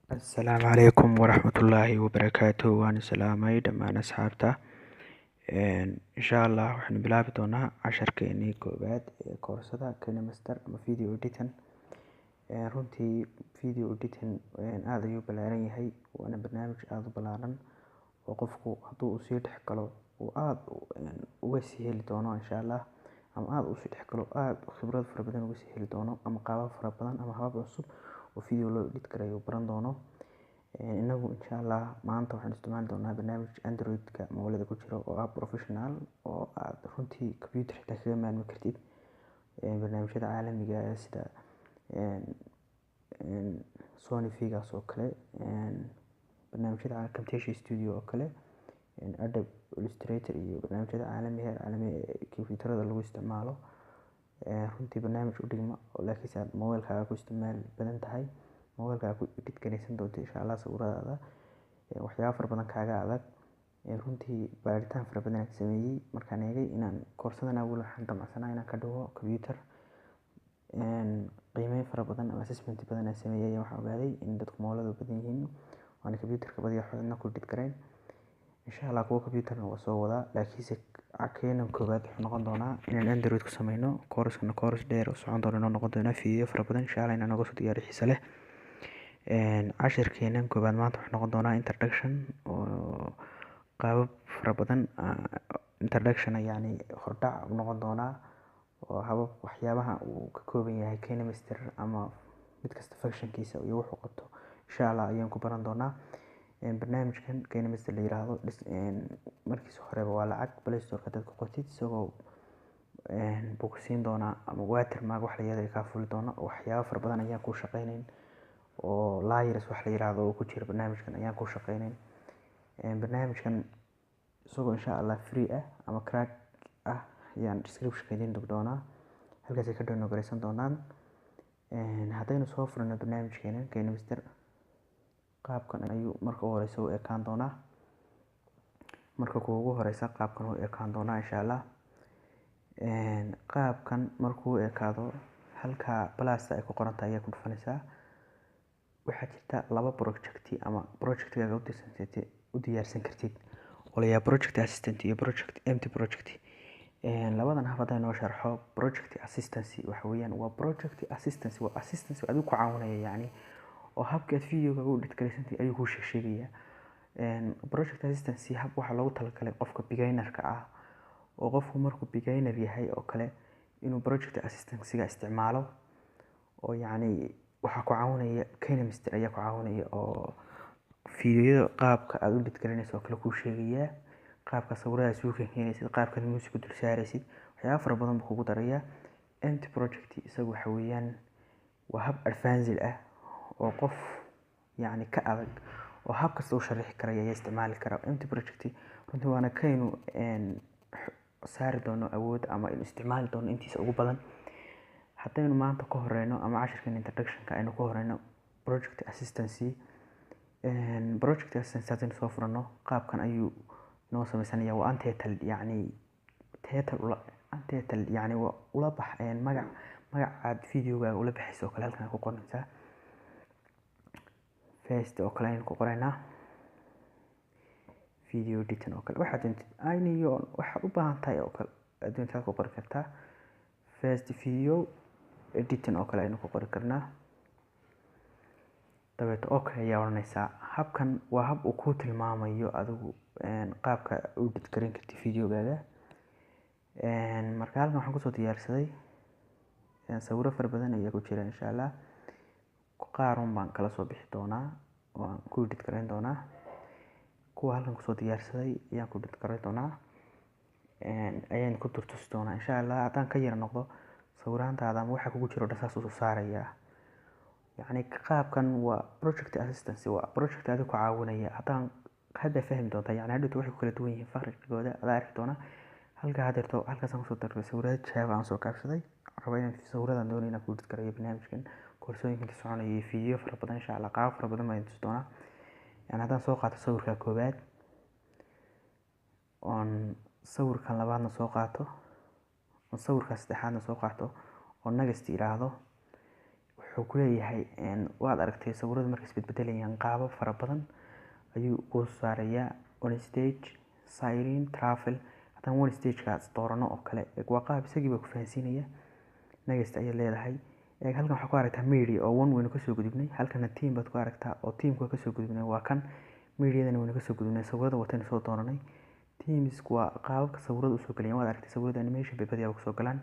Asalaamu calaykum waraxmatullaahi wabarakaatuh. Waan salaamay dhammaan asxaabta. Insha Allah waxaan bilaabi doonaa casharkeenii koowaad ee koorsada KineMaster ama video editing. Runtii video editing aad ayuu ballaaran yahay, waana barnaamij aad u ballaaran oo qofku hadduu u sii dhex galo uu aad uga sii heli doono insha Allah, ama aad u sii dhex galo aad khibrad fara badan uga sii heli doono, ama qaabab fara badan ama habab cusub oo video loo edit karayo baran doono. Inagu insha Allah maanta waxaan isticmaali doonaa barnaamij Android-ka mobilada ku jiro oo ah professional, oo aad runtii computer xitaa kaga maarmi kartid barnaamijyada caalamiga ah sida Sony Vegas oo kale, barnaamijyada Camtasia Studio oo kale, Adobe Illustrator iyo barnaamijyada caalamiga ee computerada lagu isticmaalo. Runtii barnaamij u dhigma oo laakiinse aad mobilkaaga ku isticmaali badan tahay, mobilkaaga ku edit garaysan doonto insha Allah sawiradaada, waxyaabo fara badan kaaga adag. Runtii baaritaan fara badan aan sameeyey markaan eegay inaan koorsadan awal waxaan damacsanaa inaan ka dhigo computer. Qiimeyn fara badan ama assessment badan aan sameeyey waxaan ogaaday in dadku mobilada badan yihiin waana computerka badiya waxna ku edit garayn. insha Allah kuwa computerna waa soo wadaa, laakiinse keenan koowaad wuxuu noqon doonaa inaan Android ku sameyno. Kooraskana kooras dheer oo socon doona noqon doona video fara badan insha Allah inaan naga soo diyaariyo xiiso leh. Casharkeenan koowaad maanta wuxuu noqon doonaa introduction oo qaabab fara badan introduction yani hordhac noqon doonaa oo habab waxyaabaha uu ka kooban yahay KineMaster ama mid kasta functionkiisa iyo wuxuu qabto insha Allah ayaan ku baran doonaa. Barnaamijkan KineMaster la yiraahdo markiisa horeba waa lacag Play Store-ka dadka qotid isagoo bogsiin doona ama watermark wax la yiraahdo ka fuli doona. Waxyaabo fara badan ayaan ku shaqeynayn oo layers wax la yiraahdo oo ku jira barnaamijkan ayaan ku shaqeynayn. Barnaamijkan isagoo insha Allah free ah ama crack ah ayaan description-ka idin dhig doonaa, halkaas ay ka download garaysan doonaan. Haddaynu soo furno barnaamijkeena KineMaster, qaabkan ayuu marka ugu horeysa u ekaan doonaa. Marka ugu horeysa qaabkan uu ekaan doonaa insha Allah. Qaabkan markuu ekaado halka plus ay ku qoran tahay ayaa ku dhufanaysaa. Waxaa jirta laba project ama project-gaaga u diyaarsan kartid oo la yiraahdo project assistant iyo project empty project. Labadan hab haddaan noo sharxo, project assistant waxa weeyaan waa project assistant, waa assistant adigu ku caawinaya yani oo habka video-ga u edit garaysantii ayuu ku sheegaya. Project assistant hab waxa loogu talagalay qofka beginner-ka ah oo qofku markuu beginner yahay oo kale inuu project assistant-siga isticmaalo oo yani waxa ku caawinaya KineMaster ayaa ku caawinaya oo video-yada qaabka aad u edit garaynayso kale ku sheegaya, qaabka sawirada soo keenaysid, qaabka music dul saaraysid, waxyaabo fara badan buu kugu daraya. Empty project isagu waxa weeyaan waa hab advanced ah oo qof yani ka adag oo hab kasta u sharixi karaya ayaa isticmaali kara. Empty project runtii waana kaynu saari doono awood ama isticmaali doono intiisa ugu badan. Haddaynu maanta ka horeyno ama casharkan introduction-ka aynu ka horeyno project assistant haddaynu soo furano qaabkan ayuu noo samaysanaya. Waa untitled yani untitled yani waa ula bax magacaad video-gaaga ula baxayso oo kale halkan ku qoranaysaa. First oo kale aynu ku qoraynaa video editing oo kale waxaad waxaad u baahan tahay oo kale adduunka ku qori kartaa. First video editing oo kale aynu ku qori karnaa. dabeeto okay ayaa oranaysaa. Habkan waa hab uu ku tilmaamayo adigu qaabka u edit garan kartid video-gaaga. Marka halkan waxaan kusoo diyaarsaday sawiro fara badan ayaa ku jira insha Allah. Qaar baan kala soo bixi doonaa oo aan ku edit garayn doonaa. Kuwa halkan kusoo diyaarsaday ayaan ku edit garayn doonaa, ayaan ku turtusi doonaa insha Allah. Haddaan ka yara noqdo sawiraantaada ama waxa kugu jiro dhasaas u soo saaraya. يعني qaabkan waa project assistant, waa project adiga ku caawinaya. haddaan hadda fahmi doontaa yani hadda waxay ku kala duwan yihiin farqigooda aad arki doona. halkaas aan kusoo darray sawirada jawaab aan soo kaabsaday, rabo inaan sawiradan doonay inaan ku edit garayo barnaamijkan koorsooyinka soconaya iyo video fara badan insha Allah. qaab fara badan baan tusi doonaa. yani haddaan soo qaato sawirka koowaad oon sawirkan labaadna soo qaato oon sawirka saddexaadna soo qaato oo next iraahdo, wuxuu ku leeyahay waad aragtay sawirada markay isbedbedelayaan qaabab fara badan ayuu kuu saarayaa. One stage, siren, travel. haddaan one stagekaas doorano oo kale waa qaab isagii baa ku fahansiinaya. Next ayaad leedahay. Halkan waxaa ku aragtaa media oo one waynu kasoo gudubnay, halkana team baad ku aragtaa oo teamka kasoo gudubnay waa kan. Mediadana waynu kasoo gudubnay, sawirada wataynu soo dooranay. Teamsku waa qaababka sawirada usoo galayaan, waad aragtay sawirada animation bay badiyaa kusoo galaan.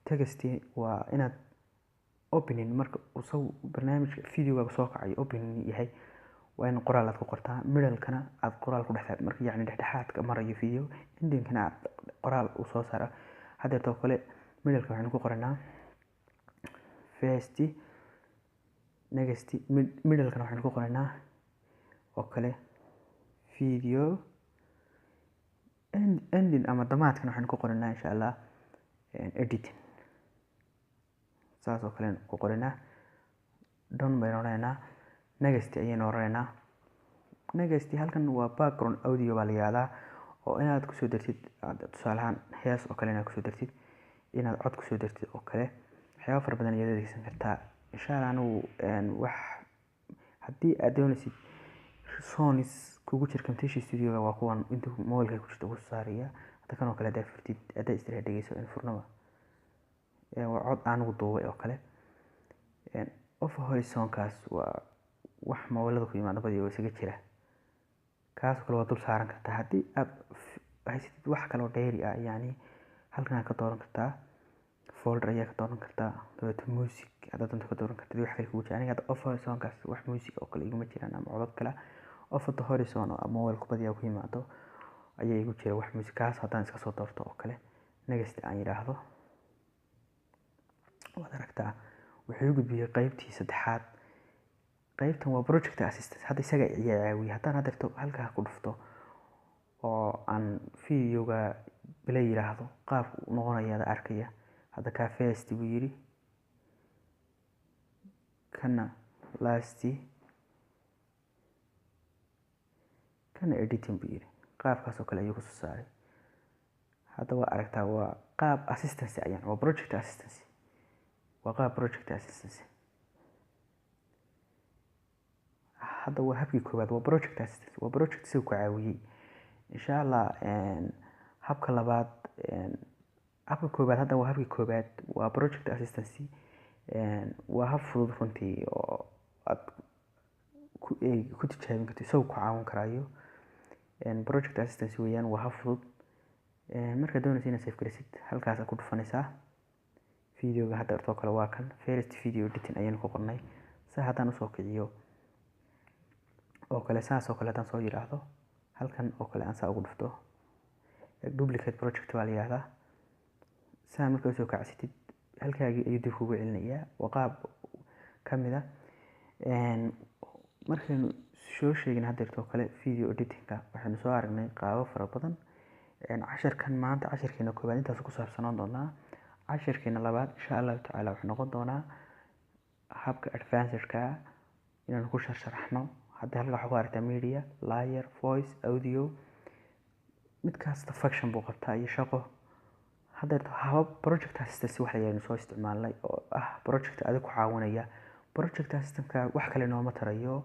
Text waa inaad opening marka uu barnaamijka videogaaga soo kacayo opening yahay, waa in qoraal aad ku qortaa. Middle-kana aad qoraal ku dhextaad marka yacni dhexdhexaadka marayo video. Ending-kana aad qoraal u soo saara. Haddeertoo kale middle-ka waxaynu ku qoranaa first, next. Middle-kana waxaynu ku qoranaa oo kale video. Ending ama dhammaadkana waxaynu ku qoranaa insha Allah editing. saas oo kale ku qoranaa. Done baynu odhanaynaa. Next ayaynu odhanaynaa. Next halkan waa background audio baa la yiraahdaa, oo inaad kusoo dartid tusaale ahaan hees oo kale inaad kusoo dartid, inaad cod kusoo dartid oo kale waxyaabo fara badan ayaad adeegsan kartaa. insha Allah anigu wax haddii aad doonaysid Sony's kugu jira Camtasia Studio waa kuwan inta mobilka ku jirta ugu saaraya. Hadda kan oo kale haddaad furtid haddaad istiraha dhegeyso in furnaba waa cod aan ugu duubay oo kale. Off horizonkaas waa wax mobilada ku yimaada badiyaa isaga jira, kaas oo kale waa dul saaran kartaa. haddii aad haysatid wax kale oo dheeri ah yani halkan aad ka dooran kartaa, folder ayaa ka dooran kartaa, dabeeto music haddaad doonto ka dooran kartid. wax kale kugu jira aniga hadda off horizonkaas wax music oo kale iguma jiraan ama codad kale. off the horizon oo mobilka badiyaa ku yimaado ayaa igu jira wax music, kaas haddaan iska soo doorto oo kale next aan yiraahdo, waad aragtaa wuxuu u gudbiyay qaybtii saddexaad. qaybtan waa project assistant. hadda isaga ayaa caawiya. haddaan haddeerto halkaa ku dhufto oo aan videoga play yiraahdo, qaabku u noqonayaa arkaya. hadda ka first buu yiri, kana last, kana editing buu yiri. qaabkaas oo kale ayuu ku soo saaray. hadda waa aragtaa waa qaab assistance ayaan, waa project assistance. waa qaab project assistance. hadda waa habkii koowaad waa project assistance, waa project si uu ku caawiyay. insha Allah habka labaad habka koowaad hadda waa habkii koowaad waa project assistance. waa hab fudud runtii oo aad ku tijaabin kartid isagoo ku caawin karayo. project assistance weeyaan, waa hab fudud. markaad doonaysid inaad save garisid halkaas aad ku dhufanaysaa. videoga hadda oo kale waa kan first video editing ayaynu ku qornay. saa haddaan usoo kiciyo oo kale saas oo kale haddaan soo yiraahdo halkan oo kale aan saa ugu dhufto duplicate project baa la yiraahdaa. saa markaad soo kacsatid halkaagii ayuu dib kugu celinayaa. waa qaab ka mid ah markaynu soo sheegin haddeertoo kale video editingka waxaynu soo aragnay qaabo fara badan. casharkan maanta casharkeena koowaad intaas ku saabsanaan doonaa. casharkeena labaad insha Allah tacaala wuxuu noqon doonaa habka advancedka inaan ku sharaxno. hadda halka waxaa ku aragtaa media, layer, voice, audio, mid kasta function buu qabtaa iyo shaqo. haddeerto habab project assistance wax ayaynu soo isticmaalnay oo ah project adiga ku caawinaya. project assistance wax kale nooma tarayo,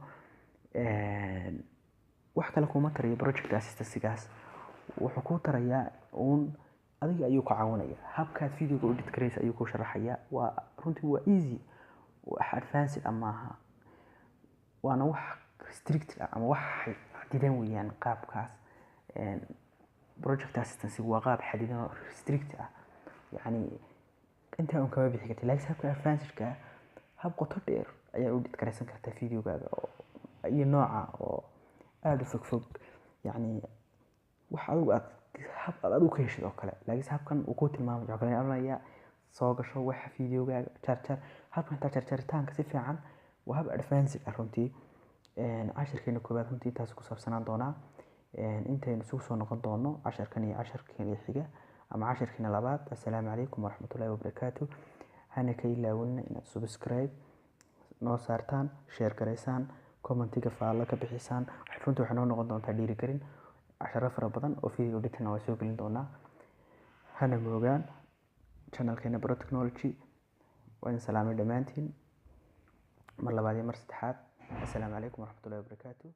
wax kale kuma tarayo. project assistance-gaas wuxuu ku tarayaa uun adiga ayuu ku caawinaya. habkaad videoga u edit gareysa ayuu ku sharaxaya. waa runtii waa easy, wax advanced maaha, waana wax restricted ama wax xadidan weeyaan. qaabkaas project assistance waa qaab xadidan oo restricted ah, yani inta uu kaba bixi kartay. laakiin habka advanced-ka hab qoto dheer ayaa u edit gareysan kartaa videogaaga iyo nooca oo aad u fog yani wax adigu aad hab adigu ka heshid oo kale. laakiin habkan uu ku tilmaamay wuxuu kale oranaya soo gasho wax videogaaga jarjar. habkan inta jarjaritaanka si fiican waa hab advanced ah runtii. casharkeena koowaad runtii intaas ku saabsanaan doonaa. intaynu isugu soo noqon doono casharkan iyo casharkeena xiga ama casharkeena labaad. assalaamu calaykum waraxmatullaahi wabarakaatuh. hana ka ilaawina inaad subscribe noo saartaan, share gareysaan, commentiga faalla ka bixisaan. runtii waxay noo noqon doontaa dhiirigelin. casharo fara badan oo video editing waa soo gelin doonaa. hana moogaan channelkeena Bro Technology. waan salaamay dhammaantiin. mar labaad iyo mar saddexaad. Assalaamu calaykum waraxmatullaahi wabarakaatuh.